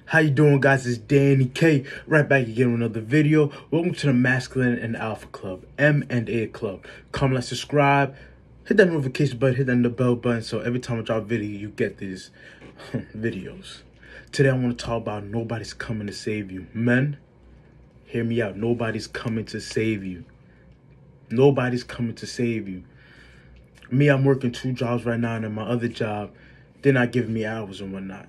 How you doing, guys? It's Danny K, right back again with another video. Welcome to the Masculine and Alpha Club, M&A Club. Comment, like, subscribe, hit that notification button, hit that bell button, so every time I drop a video, you get these videos. Today, I want to talk about nobody's coming to save you. Men, hear me out. Nobody's coming to save you. Nobody's coming to save you. Me, I'm working 2 jobs right now, and in my other job, they're not giving me hours and whatnot.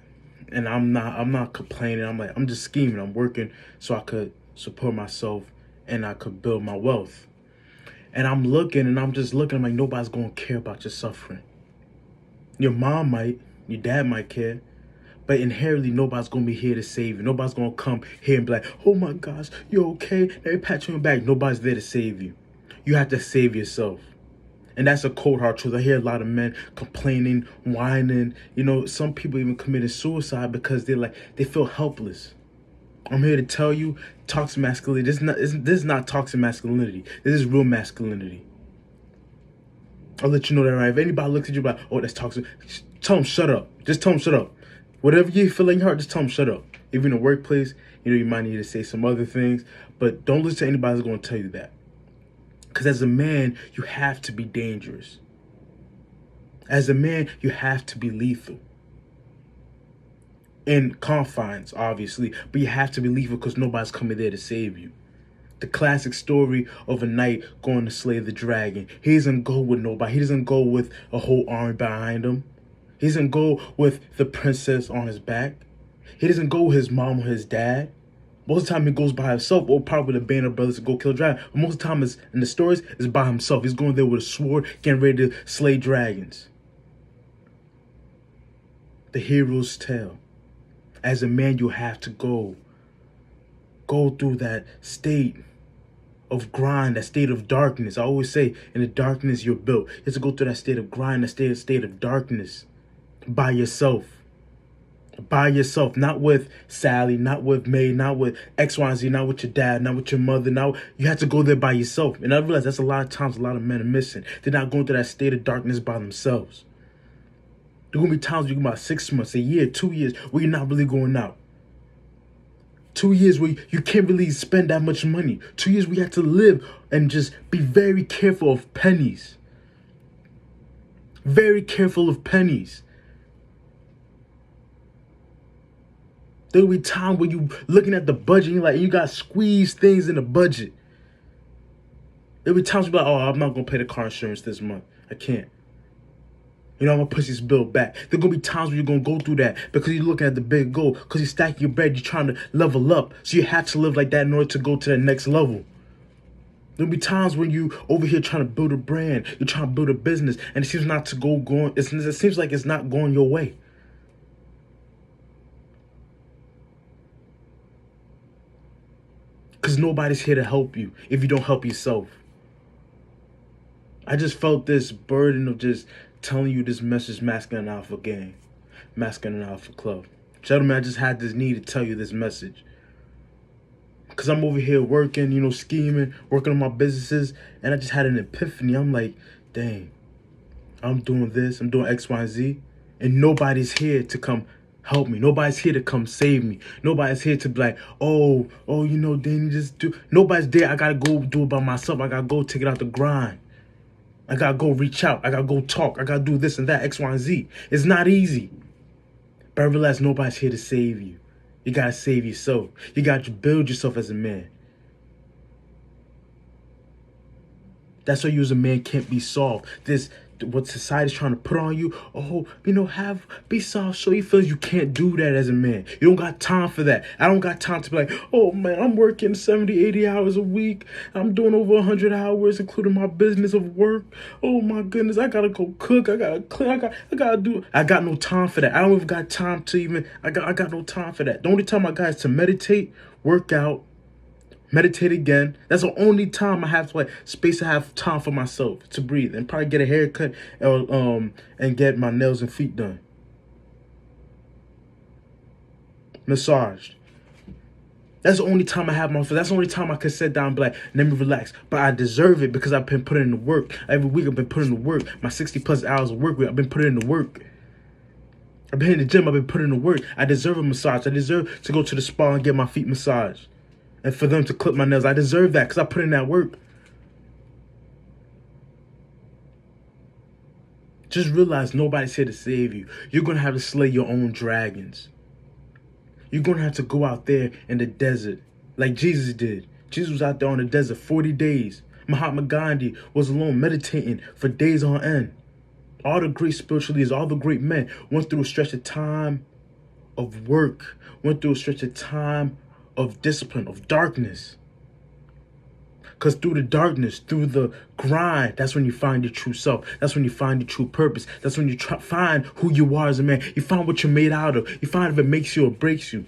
And I'm not complaining. I'm just scheming. I'm working so I could support myself and I could build my wealth. And I'm looking and I'm just looking. I'm like, nobody's going to care about your suffering. Your mom might, your dad might care, but inherently nobody's going to be here to save you. Nobody's going to come here and be like, oh my gosh, you okay? Let me pat you on the back. Nobody's there to save you. You have to save yourself. And that's a cold hard truth. I hear a lot of men complaining, whining. You know, some people even committing suicide because they feel helpless. I'm here to tell you, toxic masculinity. This is not toxic masculinity. This is real masculinity. I'll let you know that, right? If anybody looks at you like, oh, that's toxic, tell them shut up. Just tell them shut up. Whatever you feel in your heart, just tell them shut up. Even in the workplace, you might need to say some other things, but don't listen to anybody who's going to tell you that. Because as a man, you have to be dangerous. As a man, you have to be lethal. In confines, obviously, but you have to be lethal because nobody's coming there to save you. The classic story of a knight going to slay the dragon. He doesn't go with nobody. He doesn't go with a whole army behind him. He doesn't go with the princess on his back. He doesn't go with his mom or his dad. Most of the time he goes by himself, or probably the band of brothers to go kill a dragon. But most of the time in the stories is by himself. He's going there with a sword, getting ready to slay dragons. The hero's tale. As a man, you have to go through that state of grind, that state of darkness. I always say, in the darkness you're built. You have to go through that state of grind, that state of darkness by yourself. By yourself, not with Sally, not with May, not with X, Y, and Z, not with your dad, not with your mother. Now you have to go there by yourself. And I realize that's a lot of times a lot of men are missing. They're not going through that state of darkness by themselves. There are going to be times you go about 6 months, a year, 2 years, where you're not really going out. 2 years where you can't really spend that much money. 2 years where you have to live and just be very careful of pennies. Very careful of pennies. There'll be time where you looking at the budget and you got squeezed things in the budget. There'll be times where oh, I'm not going to pay the car insurance this month. I can't. I'm going to push this bill back. There's going to be times where you're going to go through that because you're looking at the big goal, because you're stacking your bread, you're trying to level up. So you have to live like that in order to go to that next level. There'll be times when you over here trying to build a brand, you're trying to build a business, and it seems not to it seems like it's not going your way. Because nobody's here to help you if you don't help yourself. I just felt this burden of just telling you this message, Masculine and Alpha Gang, Masculine and Alpha Club. Gentlemen, I just had this need to tell you this message. Because I'm over here working, scheming, working on my businesses, and I just had an epiphany. I'm like, dang, I'm doing this, I'm doing X, Y, and Z, and nobody's here to come help me. Nobody's here to come save me. Nobody's here to be like, oh, Danny, just do. Nobody's there. I got to go do it by myself. I got to go take it out the grind. I got to go reach out. I got to go talk. I got to do this and that, X, Y, and Z. It's not easy. But I realize nobody's here to save you. You got to save yourself. You got to build yourself as a man. That's why you as a man can't be soft. What society's trying to put on you. Oh, be soft, show your feelings. You can't do that as a man. You don't got time for that. I don't got time to be like, oh man, I'm working 70, 80 hours a week. I'm doing over 100 hours, including my business of work. Oh my goodness, I gotta go cook. I gotta clean. I gotta do. I got no time for that. I don't even got time to even. I got no time for that. The only time I got is to meditate, work out, meditate again. That's the only time I have space to have time for myself to breathe and probably get a haircut and get my nails and feet done. Massaged. That's the only time I have that's the only time I can sit down and be like, let me relax. But I deserve it because I've been putting in the work. Every week I've been putting in the work. My 60 plus hours of work week, I've been putting in the work. I've been in the gym. I've been putting in the work. I deserve a massage. I deserve to go to the spa and get my feet massaged. And for them to clip my nails. I deserve that because I put in that work. Just realize nobody's here to save you. You're going to have to slay your own dragons. You're going to have to go out there in the desert like Jesus did. Jesus was out there on the desert 40 days. Mahatma Gandhi was alone meditating for days on end. All the great spiritual leaders, all the great men went through a stretch of time of work, went through a stretch of time of discipline, of darkness. Because through the darkness, through the grind, that's when you find your true self. That's when you find your true purpose. That's when you find who you are as a man. You find what you're made out of. You find if it makes you or breaks you.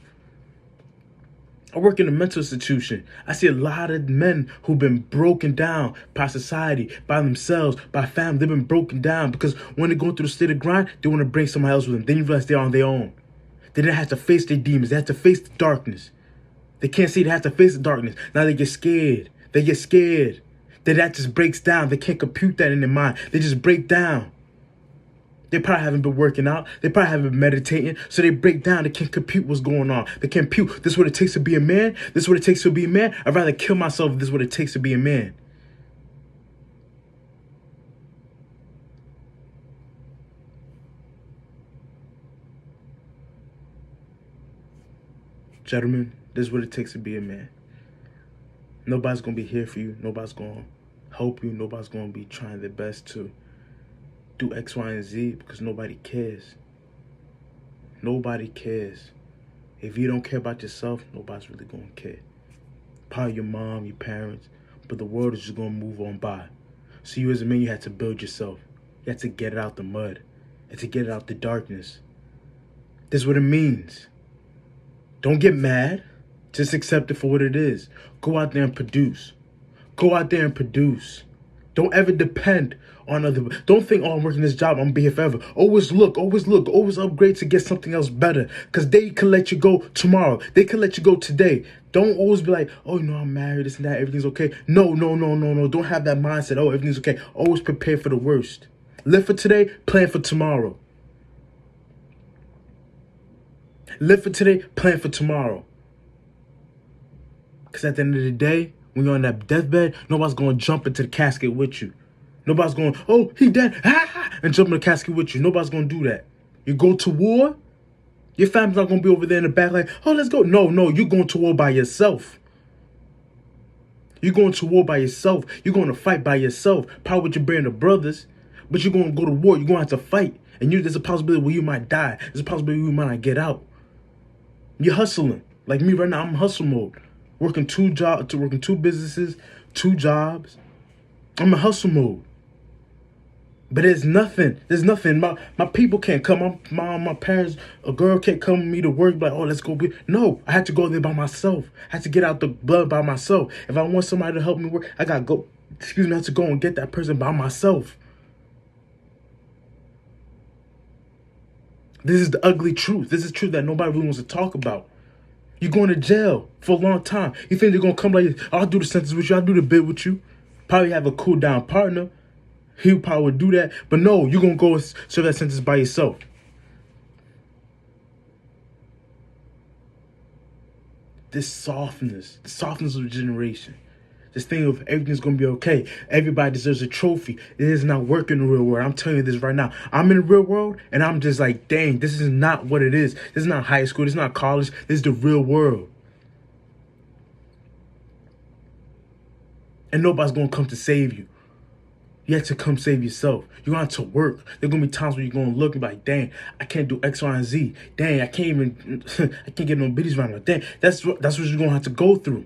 I work in a mental institution. I see a lot of men who've been broken down by society, by themselves, by family. They've been broken down because when they go through the state of grind, they want to bring somebody else with them. Then you realize they're on their own. They didn't have to face their demons. They have to face the darkness. They can't see they have to face the darkness. Now they get scared. They get scared. Then that just breaks down. They can't compute that in their mind. They just break down. They probably haven't been working out. They probably haven't been meditating. So they break down. They can't compute what's going on. They can't compute. This is what it takes to be a man. This is what it takes to be a man. I'd rather kill myself if this is what it takes to be a man. Gentlemen, this is what it takes to be a man. Nobody's going to be here for you. Nobody's going to help you. Nobody's going to be trying their best to do X, Y, and Z because nobody cares. Nobody cares. If you don't care about yourself, nobody's really going to care. Probably your mom, your parents, but the world is just going to move on by. So you as a man, you had to build yourself. You had to get it out the mud. You had to get it out the darkness. This is what it means. Don't get mad. Just accept it for what it is. Go out there and produce. Go out there and produce. Don't ever depend on other. Don't think, oh, I'm working this job, I'm gonna be here forever. Always look, always upgrade to get something else better. Because they can let you go tomorrow. They can let you go today. Don't always be like, oh, I'm married, this and that, everything's okay. No. Don't have that mindset, oh, everything's okay. Always prepare for the worst. Live for today, plan for tomorrow. Live for today, plan for tomorrow. Because at the end of the day, when you're on that deathbed, nobody's going to jump into the casket with you. Nobody's going, oh, he dead, and jump in the casket with you. Nobody's going to do that. You go to war, your family's not going to be over there in the back like, oh, let's go. No, you're going to war by yourself. You're going to war by yourself. You're going to fight by yourself. Probably with your band of brothers, but you're going to go to war. You're going to have to fight. And there's a possibility where you might die. There's a possibility you might not get out. You're hustling. Like me right now, I'm in hustle mode. Working two businesses, 2 jobs. I'm in hustle mode. But there's nothing. My people can't come. My parents, a girl can't come with me to work. Like, oh, let's go. No, I had to go there by myself. I had to get out the blood by myself. If I want somebody to help me work, I got to go. I have to go and get that person by myself. This is the ugly truth. This is truth that nobody really wants to talk about. You're going to jail for a long time. You think they're going to come like, I'll do the sentence with you. I'll do the bid with you. Probably have a cool down partner. He probably would do that. But no, you're going to go serve that sentence by yourself. The softness of the generation. This thing of everything's going to be okay. Everybody deserves a trophy. It is not working in the real world. I'm telling you this right now. I'm in the real world and I'm just like, dang, this is not what it is. This is not high school. This is not college. This is the real world. And nobody's going to come to save you. You have to come save yourself. You're going to have to work. There are going to be times where you're going to look and be like, dang, I can't do X, Y, and Z. Dang, I can't get no biddies around. Dang, that's what you're going to have to go through.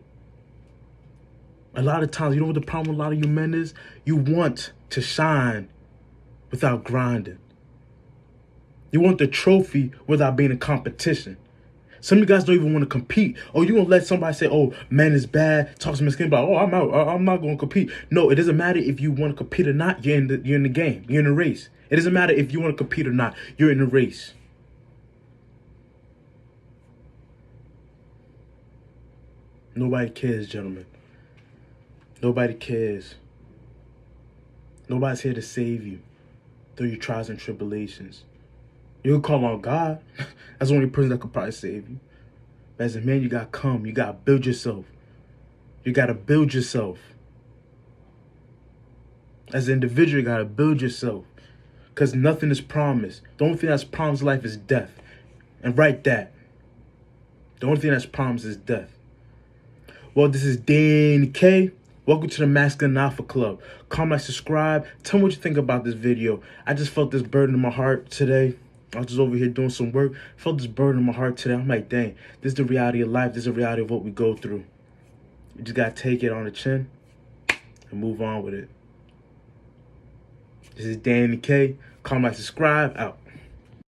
A lot of times, you know what the problem with a lot of you men is? You want to shine without grinding. You want the trophy without being in competition. Some of you guys don't even want to compete. Oh, you gonna let somebody say, oh, man is bad, talk to my skin about, oh, I'm out, I'm not gonna compete. No, it doesn't matter if you want to compete or not, you're in the game, you're in the race. It doesn't matter if you want to compete or not, you're in the race. Nobody cares, gentlemen. Nobody cares. Nobody's here to save you through your trials and tribulations. You can call on God. That's the only person that could probably save you. But as a man, you gotta come. You gotta build yourself. You gotta build yourself. As an individual, you gotta build yourself. Because nothing is promised. The only thing that's promised in life is death. And write that. The only thing that's promised is death. Well, this is Danny K. Welcome to the Masculine Alpha Club. Comment, subscribe. Tell me what you think about this video. I just felt this burden in my heart today. I was just over here doing some work. Felt this burden in my heart today. I'm like, dang, this is the reality of life. This is the reality of what we go through. You just gotta take it on the chin and move on with it. This is Danny K. Comment, subscribe. Out.